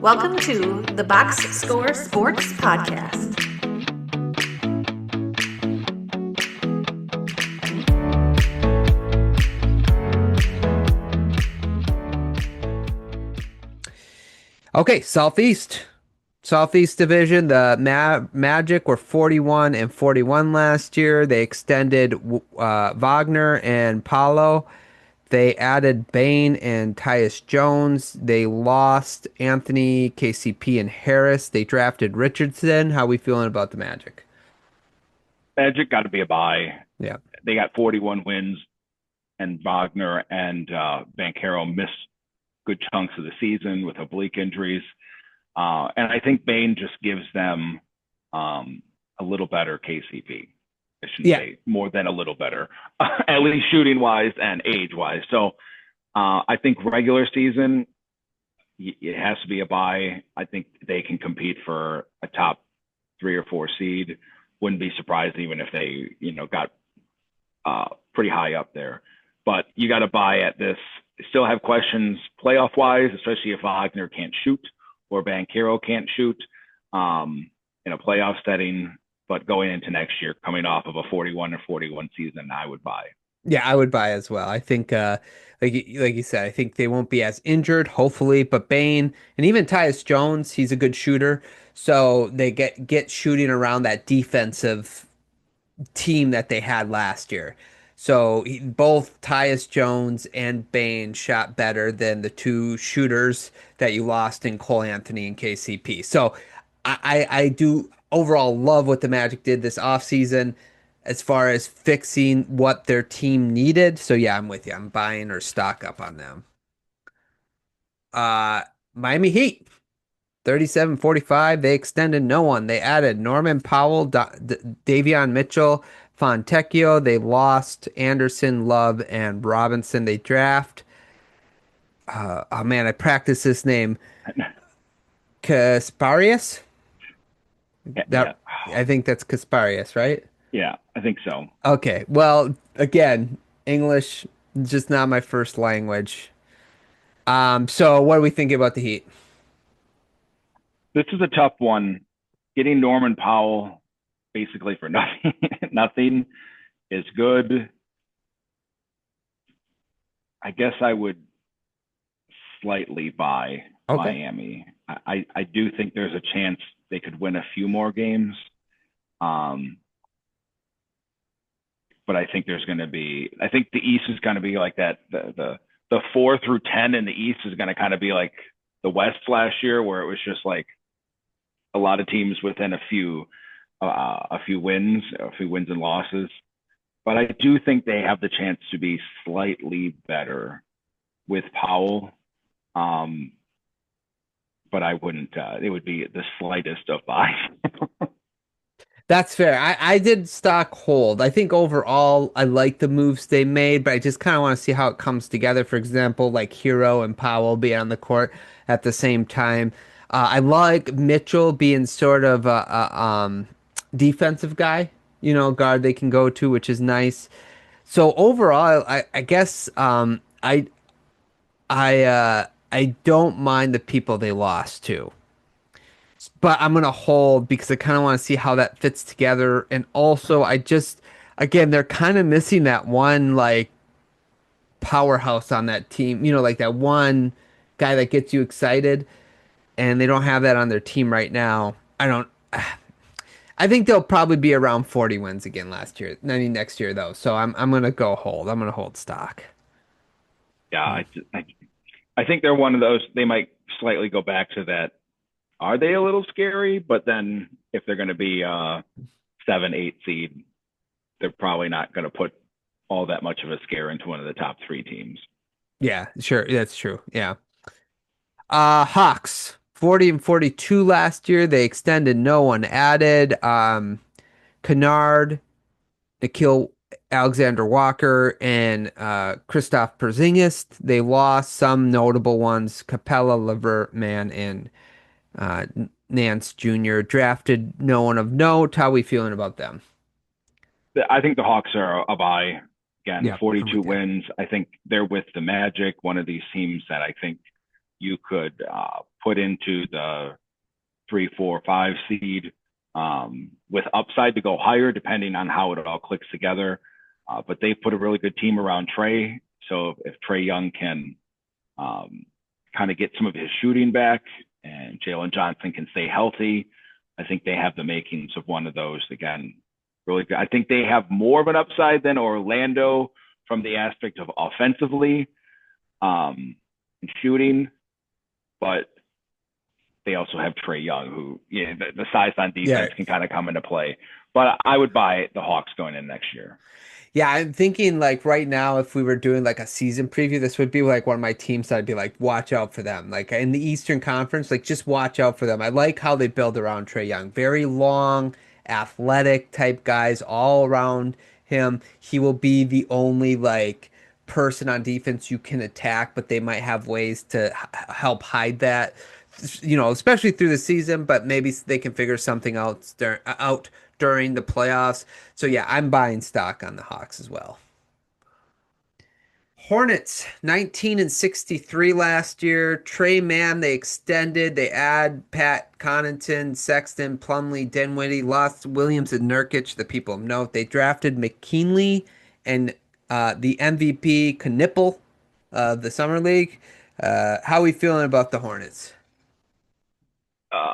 Welcome to the Box Score Sports Podcast. Okay, Southeast Division. The Magic were 41 and 41 last year. They extended Wagner and Paolo. They added Bain and Tyus Jones. They lost Anthony, KCP, and Harris. They drafted Richardson. How we feeling about the Magic? Magic got to be a buy. Yeah. They got 41 wins, and Wagner and Banchero missed good chunks of the season with oblique injuries. And I think Bain just gives them a little better KCP. I shouldn't say more than a little better, at least shooting wise and age wise. So I think regular season, it has to be a buy. I think they can compete for a top 3 or 4 seed. Wouldn't be surprised even if they, got pretty high up there. But you got to buy at this. Still have questions playoff wise, especially if Wagner can't shoot or Banchero can't shoot in a playoff setting. But going into next year, coming off of a 41 season, I would buy. Yeah, I would buy as well. I think, like you said, I think they won't be as injured, hopefully. But Bain and even Tyus Jones, he's a good shooter, so they get shooting around that defensive team that they had last year. So both Tyus Jones and Bain shot better than the two shooters that you lost in Cole Anthony and KCP. So I do overall love what the Magic did this offseason as far as fixing what their team needed. So yeah, I'm with you. I'm buying or stock up on them. Uh Miami Heat. 37-45. They extended no one. They added Norman Powell, Davion Mitchell, Fontecchio. They lost Anderson, Love, and Robinson. They draft. Oh man, I practice this name. Kasparius? Yeah, That I think that's Kasparius, right? yeah, I think so. Okay. Well, again, English just not my first language. So what are we thinking about the Heat? This is a tough one. Getting Norman Powell basically for nothing, nothing is good. I guess I would slightly buy Okay. Miami. I do think there's a chance they could win a few more games. Um, but I think I think the East is going to be like that. The 4 through 10 in the East is going to kind of be like the West last year, where it was just like a lot of teams within a few wins and losses. But I do think they have the chance to be slightly better with Powell. Um, but I wouldn't. It would be the slightest of buy. That's fair. I did stock hold. I think overall I like the moves they made, but I just kind of want to see how it comes together. For example, like Hero and Powell being on the court at the same time. I like Mitchell being sort of a defensive guy, guard they can go to, which is nice. So overall, I guess I don't mind the people they lost to. But I'm gonna hold because I kind of want to see how that fits together. And also, again, they're kind of missing that one like powerhouse on that team. Like that one guy that gets you excited, and they don't have that on their team right now. I don't. I think they'll probably be around 40 wins again last year. I mean next year though. So I'm gonna go hold. I'm gonna hold stock. Yeah, I think they're one of those. They might slightly go back to that. Are they a little scary? But then if they're going to be 7, 8 seed, they're probably not going to put all that much of a scare into one of the top 3 teams. Yeah, sure. That's true. Yeah. Hawks, 40 and 42 last year. They extended, no one added. Kennard, Nikhil Alexander Walker, and Christoph Porzingis. They lost some notable ones. Capella, Levertman, and uh, Nance Jr. Drafted no one of note. How we feeling about them? I think the Hawks are a buy. Again, Yeah, I'm 42 with you. wins. I think they're with the Magic, one of these teams that I think you could put into the 3, 4, 5 seed with upside to go higher, depending on how it all clicks together. But they put a really good team around Trey. So if Trey Young can kind of get some of his shooting back and Jalen Johnson can stay healthy, I think they have the makings of one of those again. Really good. I think they have more of an upside than Orlando from the aspect of offensively and shooting, but they also have Trey Young, who the size on Yeah. defense can kind of come into play. But I would buy the Hawks going in next year. Yeah, I'm thinking like right now, if we were doing like a season preview, this would be like one of my teams that I'd be like, watch out for them. Like in the Eastern Conference, like just watch out for them. I like how they build around Trey Young. Very long, athletic type guys all around him. He will be the only like person on defense you can attack, but they might have ways to help hide that, especially through the season, but maybe they can figure something out during the playoffs. So yeah, I'm buying stock on the Hawks as well. Hornets 19 and 63 last year. Trey Mann, they extended. They add Pat Connaughton, Sexton, Plumlee, Dinwiddie, lost Williams and Nurkic, the people of note. They drafted McKinley and the MVP Knipple of the Summer League. How are we feeling about the Hornets? Uh,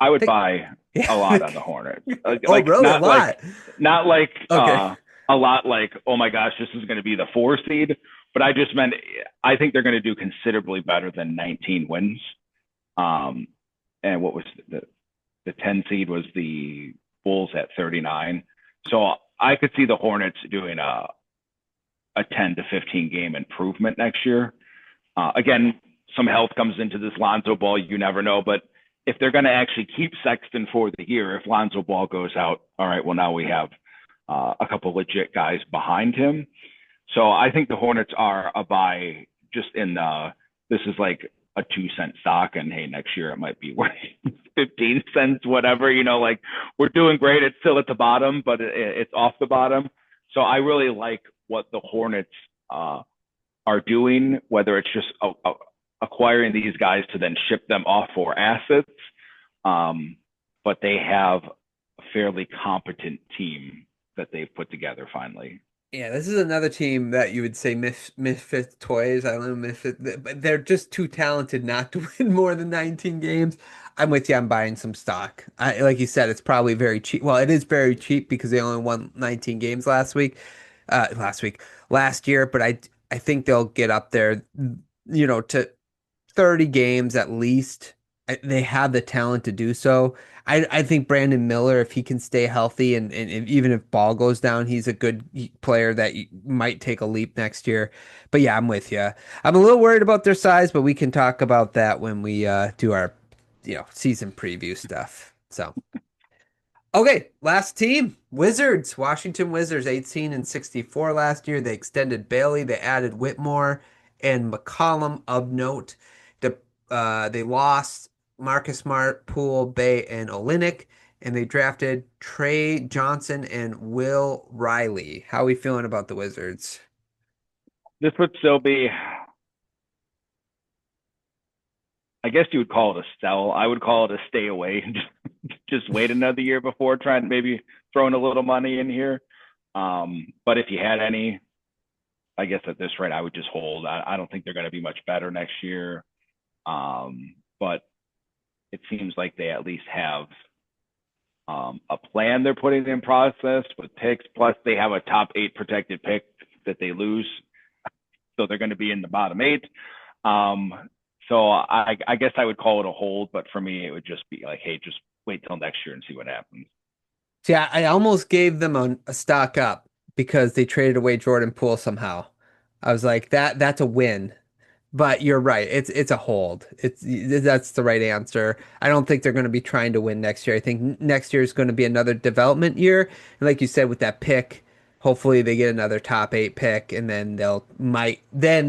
I would Think, buy yeah. a lot on the Hornets. Oh, really? A Not lot. not like Okay. a lot like, oh my gosh, this is going to be the 4 seed. But I just meant I think they're going to do considerably better than 19 wins. Um, and what was the 10 seed was the Bulls at 39. So I could see the Hornets doing a 10 to 15 game improvement next year. Again, some health comes into this Lonzo Ball. You never know, but if they're going to actually keep Sexton for the year, if Lonzo Ball goes out, all right, well now we have a couple legit guys behind him. So I think the Hornets are a buy just in this is like a 2 cent stock, and hey, next year it might be worth 15 cents, whatever. Like we're doing great. It's still at the bottom, but it's off the bottom. So I really like what the Hornets are doing, whether it's just acquiring these guys to then ship them off for assets. But they have a fairly competent team that they've put together finally. Yeah, this is another team that you would say misfit toys. I don't know, misfit, but they're just too talented not to win more than 19 games. I'm with you. I'm buying some stock. Like you said, it's probably very cheap. Well, it is very cheap because they only won 19 games last year. But I think they'll get up there, to 30 games at least. They have the talent to do so. I think Brandon Miller, if he can stay healthy and even if ball goes down, he's a good player that might take a leap next year. But yeah, I'm with you. I'm a little worried about their size, but we can talk about that when we do our season preview stuff. So. Okay, last team, Wizards. Washington Wizards, 18 and 64 last year. They extended Bailey. They added Whitmore and McCollum of note. They lost Marcus Smart, Poole, Bay, and Olynyk, and they drafted Trey Johnson and Will Riley. How are we feeling about the Wizards? This would still be, I guess you would call it a sell. I would call it a stay away. Just wait another year before trying maybe throwing a little money in here. But if you had any, I guess at this rate, I would just hold. I don't think they're going to be much better next year. But it seems like they at least have a plan they're putting in process with picks. Plus, they have a top 8 protected pick that they lose, so they're going to be in the bottom 8. So I guess I would call it a hold, but for me, it would just be like, hey, just wait till next year and see what happens. See, I almost gave them a stock up because they traded away Jordan Poole somehow. I was like, that's a win. But you're right. It's a hold. That's the right answer. I don't think they're going to be trying to win next year. I think next year is going to be another development year. And like you said, with that pick, hopefully they get another top 8 pick, and then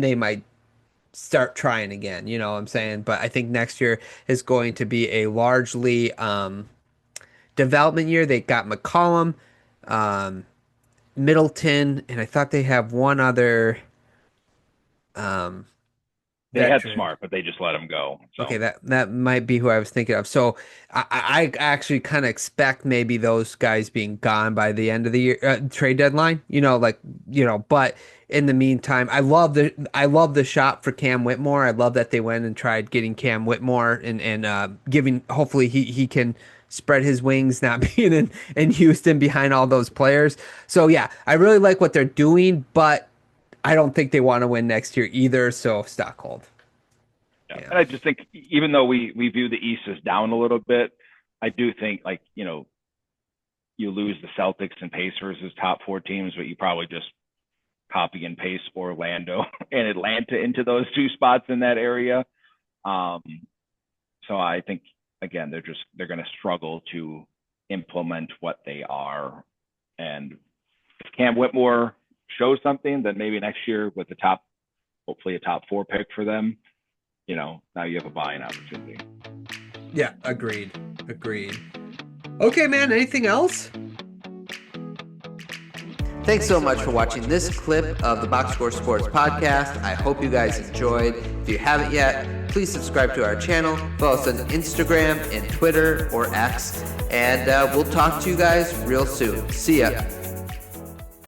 they might start trying again. You know what I'm saying? But I think next year is going to be a largely development year. They got McCollum, um, Middleton, and I thought they have one other. Um, They That had trade. Smart, but they just let him go. So. Okay, that might be who I was thinking of. So I actually kind of expect maybe those guys being gone by the end of the year, trade deadline. But in the meantime, I love the shot for Cam Whitmore. I love that they went and tried getting Cam Whitmore and giving. Hopefully he can spread his wings, not being in Houston behind all those players. So yeah, I really like what they're doing, but I don't think they want to win next year either. So stock hold. Yeah. Yeah. And I just think, even though we view the East as down a little bit, I do think, you lose the Celtics and Pacers as top 4 teams, but you probably just copy and paste Orlando and Atlanta into those 2 spots in that area. So I think, again, they're going to struggle to implement what they are. And if Cam Whitmore shows something, then maybe next year with hopefully a top 4 pick for them, now you have a buying opportunity. Yeah, agreed. Okay, man, anything else? Thanks so much for watching this clip of the Box Score Sports Podcast. I hope you guys enjoyed. If you haven't yet, please subscribe to our channel. Follow us on Instagram and Twitter or X. And we'll talk to you guys real soon. See ya.